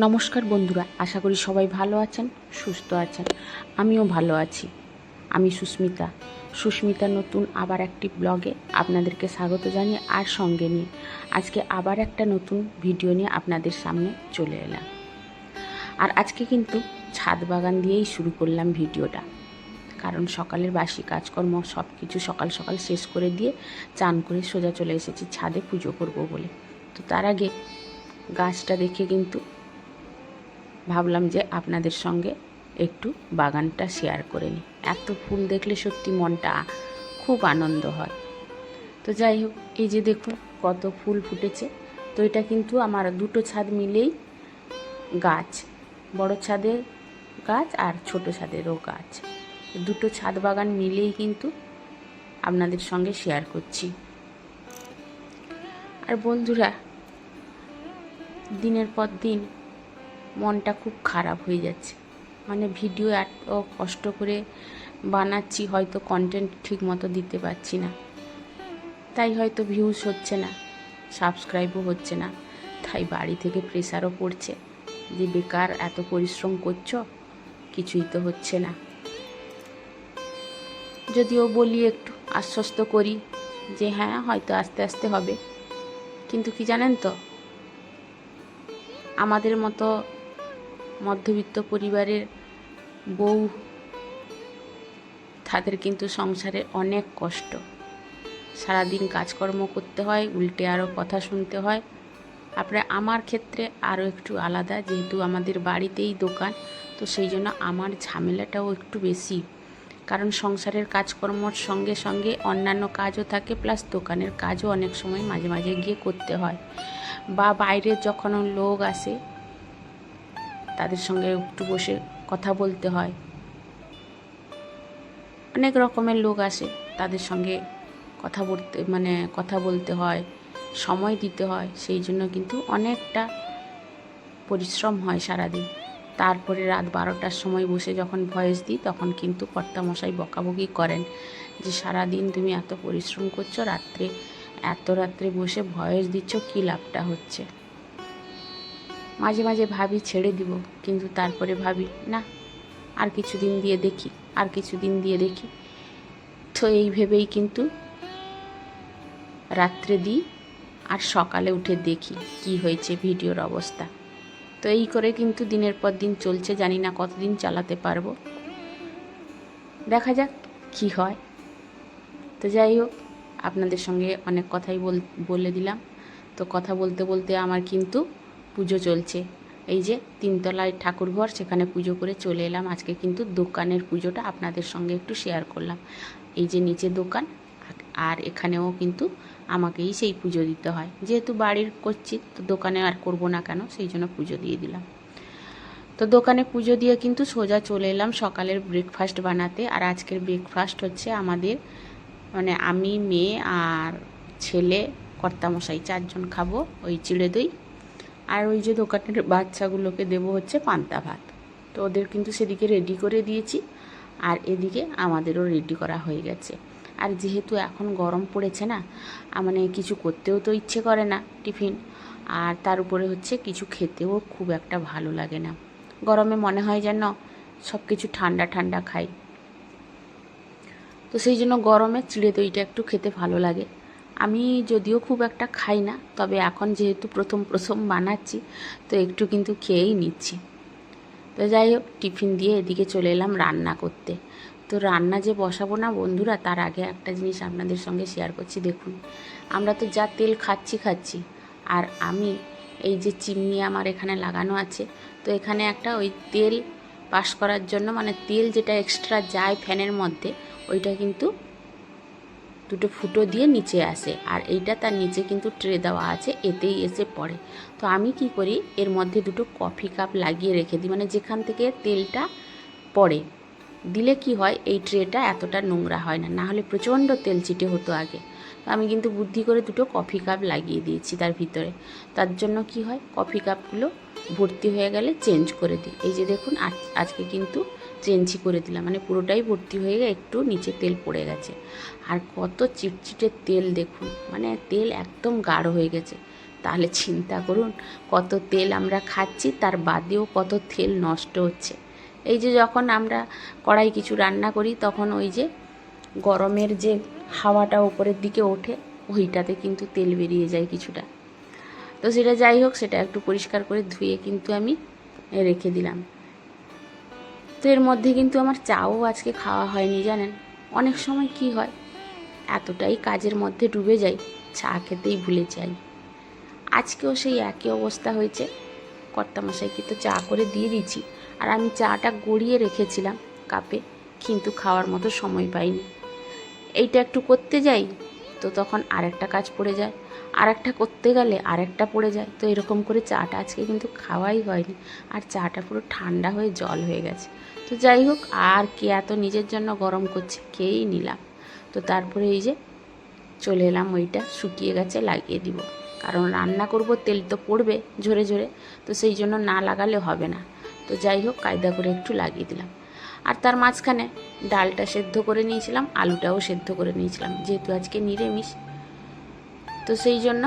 নমস্কার বন্ধুরা, আশা করি সবাই ভালো আছেন, সুস্থ আছেন। আমিও ভালো আছি। আমি সুস্মিতা নতুন আবার একটি ব্লগে আপনাদেরকে স্বাগত জানিয়ে আর সঙ্গে নিয়ে আজকে আবার একটা নতুন ভিডিও নিয়ে আপনাদের সামনে চলে এলাম। আর আজকে কিন্তু ছাদ বাগান দিয়েই শুরু করলাম ভিডিওটা, কারণ সকালের বাসি কাজকর্ম সব কিছু সকাল সকাল শেষ করে দিয়ে চান করে সোজা চলে এসেছি ছাদে পুজো করব বলে। তো তার আগে গাছটা দেখে কিন্তু ভাবলাম যে আপনাদের সঙ্গে একটু বাগানটা শেয়ার করে নিই। এত ফুল দেখলে সত্যি মনটা খুব আনন্দ হয়। তো যাই হোক, এই যে দেখুন কত ফুল ফুটেছে। তো এটা কিন্তু আমার দুটো ছাদ মিলেই গাছ, বড় ছাদের গাছ আর ছোট ছাদেরও গাছ, দুটো ছাদ বাগান মিলেই কিন্তু আপনাদের সঙ্গে শেয়ার করছি। আর বন্ধুরা, দিনের পর দিন মনটা খুব খারাপ হয়ে যাচ্ছে। মানে ভিডিও এত কষ্ট করে বানাচ্ছি, হয়তো কন্টেন্ট ঠিক মতো দিতে পারছি না, তাই হয়তো ভিউজ হচ্ছে না, সাবস্ক্রাইবও হচ্ছে না। তাই বাড়ি থেকে প্রেশারও পড়ছে যে বেকার এত পরিশ্রম করছো, কিছুই তো হচ্ছে না। যদিও বলি, একটু আশ্বস্ত করি যে হ্যাঁ হয়তো আস্তে আস্তে হবে, কিন্তু কি জানেন তো, আমাদের মতো মধ্যবিত্ত পরিবারের বউ, তাদের কিন্তু সংসারে অনেক কষ্ট। সারাদিন কাজকর্ম করতে হয়, উল্টে আরও কথা শুনতে হয়। আমার ক্ষেত্রে আরও একটু আলাদা, যেহেতু আমাদের বাড়িতেই দোকান, তো সেই জন্য আমার ঝামেলাটাও একটু বেশি। কারণ সংসারের কাজকর্মর সঙ্গে সঙ্গে অন্যান্য কাজও থাকে, প্লাস দোকানের কাজও অনেক সময় মাঝে মাঝে গিয়ে করতে হয়। বা বাইরে যখন লোক আসে তাদের সঙ্গে একটু বসে কথা বলতে হয়। অনেক রকমের লোক আসে, তাদের সঙ্গে কথা বলতে হয়, সময় দিতে হয়। সেই জন্য কিন্তু অনেকটা পরিশ্রম হয় সারাদিন। তারপরে রাত 12টার সময় বসে যখন ভয়েস দিই, তখন কিন্তু কর্তামশাই বকাবকি করেন যে সারাদিন তুমি এত পরিশ্রম করছো, এত রাত্রে বসে ভয়েস দিচ্ছ, কী লাভটা হচ্ছে। মাঝে মাঝে ভাবি ছেড়ে দিব, কিন্তু তারপরে ভাবি না, আর কিছুদিন দিয়ে দেখি। তো এই ভেবেই কিন্তু রাত্রে দিই আর সকালে উঠে দেখি কি হয়েছে ভিডিওর অবস্থা। তো এই করে কিন্তু দিনের পর দিন চলছে, জানি না কতদিন চালাতে পারবো, দেখা যাক কি হয়। তো যাই হোক, আপনাদের সঙ্গে অনেক কথাই বলে দিলাম। তো কথা বলতে বলতে আমার কিন্তু পুজো চলছে। এই যে 3তলায় ঠাকুরঘর, সেখানে পুজো করে চলে এলাম। আজকে কিন্তু দোকানের পুজোটা আপনাদের সঙ্গে একটু শেয়ার করলাম। এই যে নিচে দোকান, আর এখানেও কিন্তু আমাকেই সেই পুজো দিতে হয়। যেহেতু বাড়ির করছি, তো দোকানে আর করব না কেন, সেই জন্য পুজো দিয়ে দিলাম। তো দোকানে পুজো দিয়ে কিন্তু সোজা চলে এলাম সকালের ব্রেকফাস্ট বানাতে। আর আজকের ব্রেকফাস্ট হচ্ছে আমাদের, আমি, মেয়ে আর ছেলে, কর্তামশাই 4 জন খাবো ওই চিড়ে দই। আর ওই যে দোকানের বাচ্চাগুলোকে দেবো হচ্ছে পান্তা ভাত। তো ওদের কিন্তু সেদিকে রেডি করে দিয়েছি, আর এদিকে আমাদেরও রেডি করা হয়ে গেছে। আর যেহেতু এখন গরম পড়েছে না, কিছু করতেও তো ইচ্ছে করে না টিফিন, আর তার উপরে হচ্ছে কিছু খেতেও খুব একটা ভালো লাগে না। গরমে মনে হয় যেন সব কিছু ঠান্ডা ঠান্ডা খাই। তো সেই জন্য গরমে চিড়ে দইটা একটু খেতে ভালো লাগে। আমি যদিও খুব একটা খাই না, তবে এখন যেহেতু প্রথম বানাচ্ছি, তো একটু কিন্তু খেয়েই নিচ্ছি। তো যাই হোক, টিফিন দিয়ে এদিকে চলে এলাম রান্না করতে। তো রান্না যে বসাবো না বন্ধুরা, তার আগে একটা জিনিস আপনাদের সঙ্গে শেয়ার করছি। দেখুন, আমরা তো যা তেল খাচ্ছি, আর আমি এই যে চিমনি আমার এখানে লাগানো আছে, তো এখানে একটা ওই তেল পাস করার জন্য, তেল যেটা এক্সট্রা যায় ফ্যানের মধ্যে, ওইটা কিন্তু দুটো ফুটো দিয়ে নিচে আসে, আর এইটা তার নিচে কিন্তু ট্রে দেওয়া আছে, এতেই এসে পড়ে। তো আমি কি করি, এর মধ্যে দুটো কফি কাপ লাগিয়ে রেখে দিই, যেখান থেকে তেলটা পড়ে দিলে কি হয়, এই ট্রেটা এতটা নোংরা হয় না, নাহলে প্রচণ্ড তেল চিটে হতো আগে। তো আমি কিন্তু বুদ্ধি করে দুটো কফি কাপ লাগিয়ে দিয়েছি তার ভিতরে। তার জন্য কি হয়, কফি কাপগুলো ভর্তি হয়ে গেলে চেঞ্জ করে দিই। এই যে দেখুন, আজকে কিন্তু চেঞ্জই করে দিলাম, পুরোটাই ভর্তি হয়ে গিয়ে একটু নিচে তেল পড়ে গেছে। আর কত চিটচিটে তেল দেখুন, তেল একদম গাঢ় হয়ে গেছে। তাহলে চিন্তা করুন কত তেল আমরা খাচ্ছি, তার বাদেও কত তেল নষ্ট হচ্ছে। এই যে যখন আমরা কড়াই কিছু রান্না করি তখন ওই যে গরমের যে হাওয়াটা উপরের দিকে ওঠে, ওইটাতে কিন্তু তেল বেরিয়ে যায় কিছুটা। তো সেটা যাই হোক, সেটা একটু পরিষ্কার করে ধুয়ে কিন্তু আমি রেখে দিলাম। তো এর মধ্যে কিন্তু আমার চাও আজকে খাওয়া হয়নি জানেন। অনেক সময় কি হয়, এতটাই কাজের মধ্যে ডুবে যাই, চা খেতেই ভুলে যাই। আজকেও সেই একই অবস্থা হয়েছে। কর্তামশাইকে তো চা করে দিয়ে দিয়েছি, আর আমি চাটা গড়িয়ে রেখেছিলাম কাপে, কিন্তু খাওয়ার মতো সময় পাইনি। এইটা একটু করতে যাই তো তখন আরেকটা কাজ পড়ে যায়, আর একটা করতে গেলে আরেকটা পড়ে যায়। তো এরকম করে চাটা আজকে কিন্তু খাওয়াই হয়নি, আর চাটা পুরো ঠান্ডা হয়ে জল হয়ে গেছে। তো যাই হোক, আর কে এত নিজের জন্য গরম করছে, খেয়েই নিলাম। তো তারপরে এই যে চলে এলাম, ওইটা শুকিয়ে গেছে, লাগিয়ে দিব। কারণ রান্না করব, তেল তো পড়বে ঝরে ঝরে, তো সেই জন্য না লাগালে হবে না। তো যাই হোক, কায়দা করে একটু লাগিয়ে দিলাম। আর তার মাঝখানে ডালটা সেদ্ধ করে নিয়েছিলাম, আলুটাও সেদ্ধ করে নিয়েছিলাম, যেহেতু আজকে নিরামিষ। তো সেই জন্য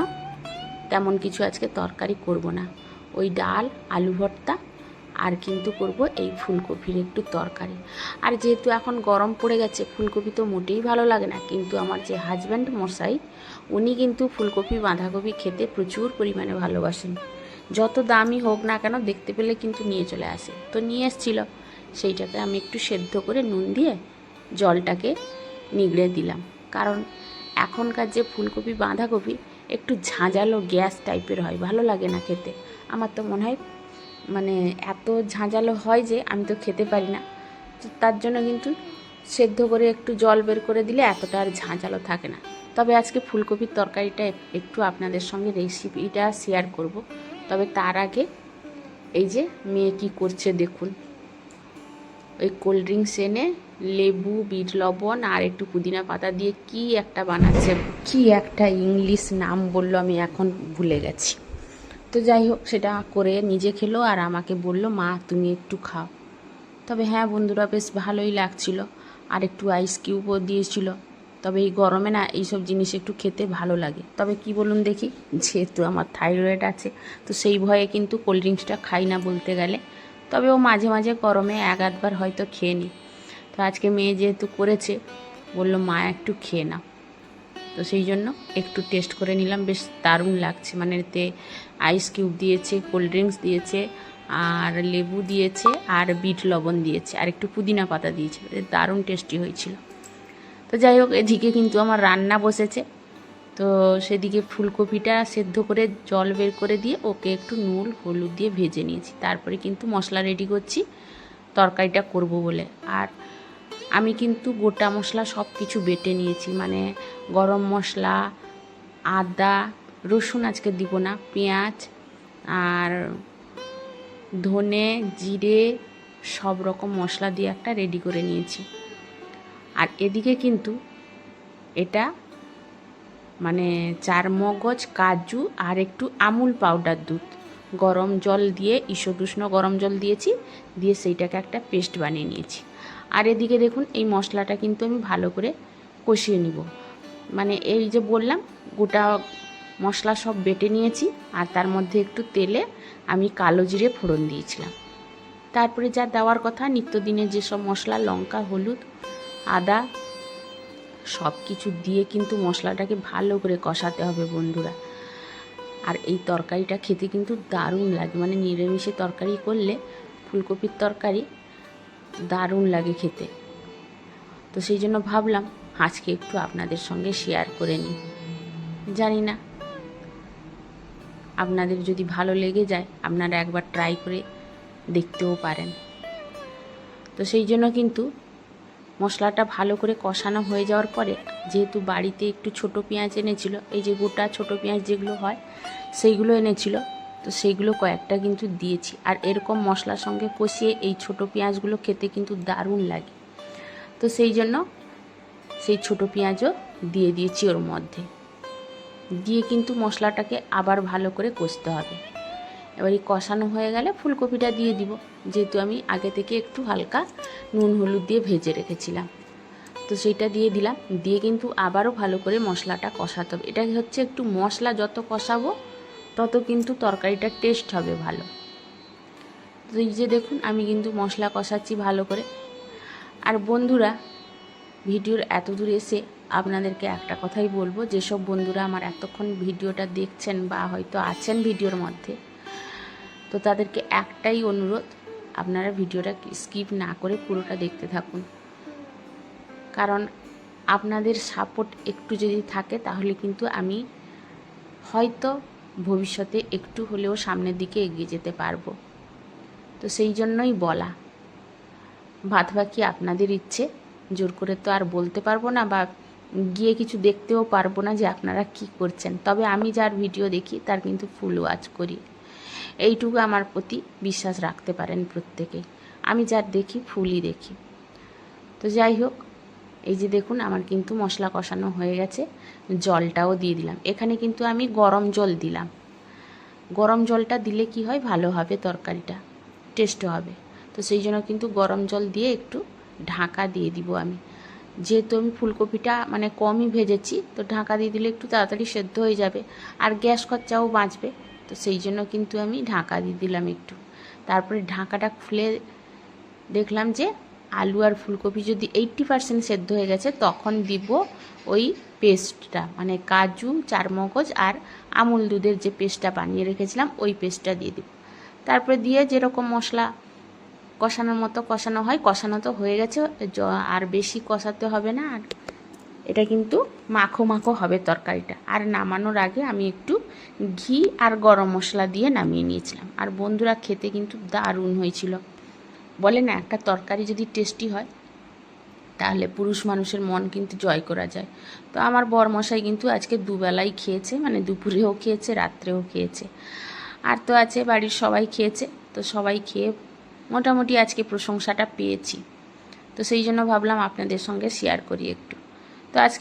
তেমন কিছু আজকে তরকারি করব না, ওই ডাল, আলু ভর্তা, আর কিন্তু করব এই ফুলকপির একটু তরকারি। আর যেহেতু এখন গরম পড়ে গেছে, ফুলকপি তো মোটেই ভালো লাগে না, কিন্তু আমার যে হাজব্যান্ড মশাই, উনি কিন্তু ফুলকপি বাঁধাকপি খেতে প্রচুর পরিমাণে ভালোবাসেন। যত দামই হোক না কেন, দেখতে পেলে কিন্তু নিয়ে চলে আসে। তো নিয়ে এসেছিলো, সেইটাকে আমি একটু সেদ্ধ করে নুন দিয়ে জলটাকে নিগড়ে দিলাম। কারণ এখনকার যে ফুলকপি বাঁধাকপি একটু ঝাঁঝালো গ্যাস টাইপের হয়, ভালো লাগে না খেতে। আমার তো মনে হয় মানে এত ঝাঁঝালো হয় যে আমি তো খেতে পারি না। তো তার জন্য কিন্তু সেদ্ধ করে একটু জল বের করে দিলে এতটা আর ঝাঁঝালো থাকে না। তবে আজকে ফুলকপির তরকারিটা একটু আপনাদের সঙ্গে রেসিপিটা শেয়ার করব। তবে তার আগে এই যে মেয়ে কী করছে দেখুন। ওই কোল্ড ড্রিঙ্কস এনে লেবু, বিট লবণ আর একটু পুদিনা পাতা দিয়ে কি একটা বানাচ্ছে, কি একটা ইংলিশ নাম বললো, আমি এখন ভুলে গেছি। তো যাই হোক, সেটা করে নিজে খেলো আর আমাকে বলল, মা তুমি একটু খাও। তবে হ্যাঁ বন্ধুরা, বেশ ভালোই লাগছিল। আর একটু আইস কিউবও দিয়েছিল। তবে এই গরমে না এইসব জিনিস একটু খেতে ভালো লাগে। তবে কি বলুন দেখি, যেহেতু আমার থাইরয়েড আছে, তো সেই ভয়ে কিন্তু কোল্ড ড্রিঙ্কসটা খাই না বলতে গেলে। তবে ও মাঝে মাঝে গরমে এক আধবার হয়তো খেয়ে নিই। তো আজকে মেয়ে যেহেতু করেছে, বলল মা একটু খেয়ে নাও। তো সেই জন্য একটু টেস্ট করে নিলাম, বেশ দারুণ লাগছে। মানে এতে আইস কিউব দিয়েছে, কোল্ড ড্রিঙ্কস দিয়েছে, আর লেবু দিয়েছে, আর বিট লবণ দিয়েছে, আর একটু পুদিনা পাতা দিয়েছে, দারুণ টেস্টি হয়েছিল। তো যাই হোক, এদিকে কিন্তু আমার রান্না বসেছে। তো সেদিকে ফুলকপিটা সেদ্ধ করে জল বের করে দিয়ে ওকে একটু নুন হলুদ দিয়ে ভেজে নিয়েছি। তারপরে কিন্তু মশলা রেডি করছি তরকারিটা করব বলে। আর আমি কিন্তু গোটা মশলা সব কিছু বেটে নিয়েছি, মানে গরম মশলা, আদা, রসুন আজকে দিব না, পেঁয়াজ আর ধনে, জিরে, সব রকম মশলা দিয়ে একটা রেডি করে নিয়েছি। আর এদিকে কিন্তু এটা মানে চারমগজ, কাজু আর একটু আমুল পাউডার দুধ গরম জল দিয়ে, ঈষদুষ্ণ গরম জল দিয়েছি, দিয়ে সেইটাকে একটা পেস্ট বানিয়ে নিয়েছি। আর এদিকে দেখুন, এই মশলাটা কিন্তু আমি ভালো করে কষিয়ে নিব। মানে এই যে বললাম, গোটা মশলা সব বেটে নিয়েছি, আর তার মধ্যে একটু তেলে আমি কালো জিরে ফোড়ন দিয়েছিলাম। তারপরে যা দেওয়ার কথা নিত্যদিনের যেসব মশলা, লঙ্কা, হলুদ, আদা, সব কিছু দিয়ে কিন্তু মশলাটাকে ভালো করে কষাতে হবে বন্ধুরা। আর এই তরকারিটা খেতে কিন্তু দারুণ লাগে, মানে নিরামিষে তরকারি করলে ফুলকপির তরকারি দারুণ লাগে খেতে। তো সেই জন্য ভাবলাম আজকে একটু আপনাদের সঙ্গে শেয়ার করে নিই। জানি না আপনাদের যদি ভালো লেগে যায়, আপনারা একবার ট্রাই করে দেখতেও পারেন। তো সেই জন্য কিন্তু মশলাটা ভালো করে কষানো হয়ে যাওয়ার পরে, যেহেতু বাড়িতে একটু ছোট পেঁয়াজ এনেছিল, এই যে গোটা ছোট পেঁয়াজ যেগুলো হয় সেইগুলো এনেছিল, তো সেইগুলো কয়েকটা কিন্তু দিয়েছি। আর এরকম মশলার সঙ্গে কষিয়ে এই ছোট পেঁয়াজগুলো খেতে কিন্তু দারুণ লাগে। তো সেই জন্য সেই ছোট পেঁয়াজও দিয়ে দিয়েছি ওর মধ্যে, দিয়ে কিন্তু মশলাটাকে আবার ভালো করে কষতে হবে। এবার এই কষানো হয়ে গেলে ফুলকপিটা দিয়ে দিব, যেহেতু আমি আগে থেকে একটু হালকা নুন হলুদ দিয়ে ভেজে রেখেছিলাম। তো সেইটা দিয়ে দিলাম, দিয়ে কিন্তু আবারও ভালো করে মশলাটা কষাতে হবে। এটা হচ্ছে একটু মশলা যত কষাবো তত কিন্তু তরকারিটার টেস্ট হবে ভালো। তো এই যে দেখুন আমি কিন্তু মশলা কষাচ্ছি ভালো করে। আর বন্ধুরা, ভিডিওর এত দূর এসে আপনাদেরকে একটা কথাই বলবো, যেসব বন্ধুরা আমার এতক্ষণ ভিডিওটা দেখছেন বা হয়তো আছেন ভিডিওর মধ্যে, তো তাদেরকে একটাই অনুরোধ, আপনারা ভিডিওটা স্কিপ না করে পুরোটা দেখতে থাকুন। কারণ আপনাদের সাপোর্ট একটু যদি থাকে তাহলে কিন্তু আমি হয়তো ভবিষ্যতে একটু হলেও সামনের দিকে এগিয়ে যেতে পারবো। তো সেই জন্যই বলা, বাদ বাকি আপনাদের ইচ্ছে, জোর করে তো আর বলতে পারবো না বা গিয়ে কিছু দেখতেও পারবো না যে আপনারা কি করছেন। তবে আমি যার ভিডিও দেখি তার কিন্তু ফুল ওয়াচ করি, এইটুকু আমার প্রতি বিশ্বাস রাখতে পারেন প্রত্যেকেই। আমি যার দেখি ফুলই দেখি। তো যাই হোক, এই যে দেখুন আমার কিন্তু মশলা কষানো হয়ে গেছে, জলটাও দিয়ে দিলাম। এখানে কিন্তু আমি গরম জল দিলাম। গরম জলটা দিলে কি হয়, ভালো হবে তরকারিটা, টেস্ট হবে। তো সেই জন্য কিন্তু গরম জল দিয়ে একটু ঢাকা দিয়ে দিব আমি। যেহেতু আমি ফুলকপিটা মানে কমই ভেজেছি, তো ঢাকা দিয়ে দিলে একটু তাড়াতাড়ি সেদ্ধ হয়ে যাবে আর গ্যাস খরচাও বাঁচবে। তো সেই জন্য কিন্তু আমি ঢাকা দিয়ে দিলাম একটু। তারপরে ঢাকাটা খুলে দেখলাম যে আলু আর ফুলকপি যদি 80% সেদ্ধ হয়ে গেছে, তখন দিব ওই পেস্টটা, মানে কাজু, চারমগজ আর আমুল দুধের যে পেস্টটা বানিয়ে রেখেছিলাম ওই পেস্টটা দিয়ে দিব। তারপরে দিয়ে যেরকম মশলা কষানোর মতো কষানো হয়, কষানো তো হয়ে গেছে, আর বেশি কষাতে হবে না। আর এটা কিন্তু মাখো মাখো হবে তরকারিটা। আর নামানোর আগে আমি একটু ঘি আর গরম মশলা দিয়ে নামিয়ে নিয়েছিলাম। আর বন্ধুরা, খেতে কিন্তু দারুণ হয়েছিল। বলে না, একটা তরকারি যদি টেস্টি হয় তাহলে পুরুষ মানুষের মন কিন্তু জয় করা যায়। তো আমার বরমশাই কিন্তু আজকে দুবেলাই খেয়েছে, মানে দুপুরেও খেয়েছে, রাত্রেও খেয়েছে। আর তো আছে বাড়ির সবাই খেয়েছে। তো সবাই খেয়ে মোটামুটি আজকে প্রশংসাটা পেয়েছি। তো সেই জন্য ভাবলাম আপনাদের সঙ্গে শেয়ার করি একটু। তো আজকে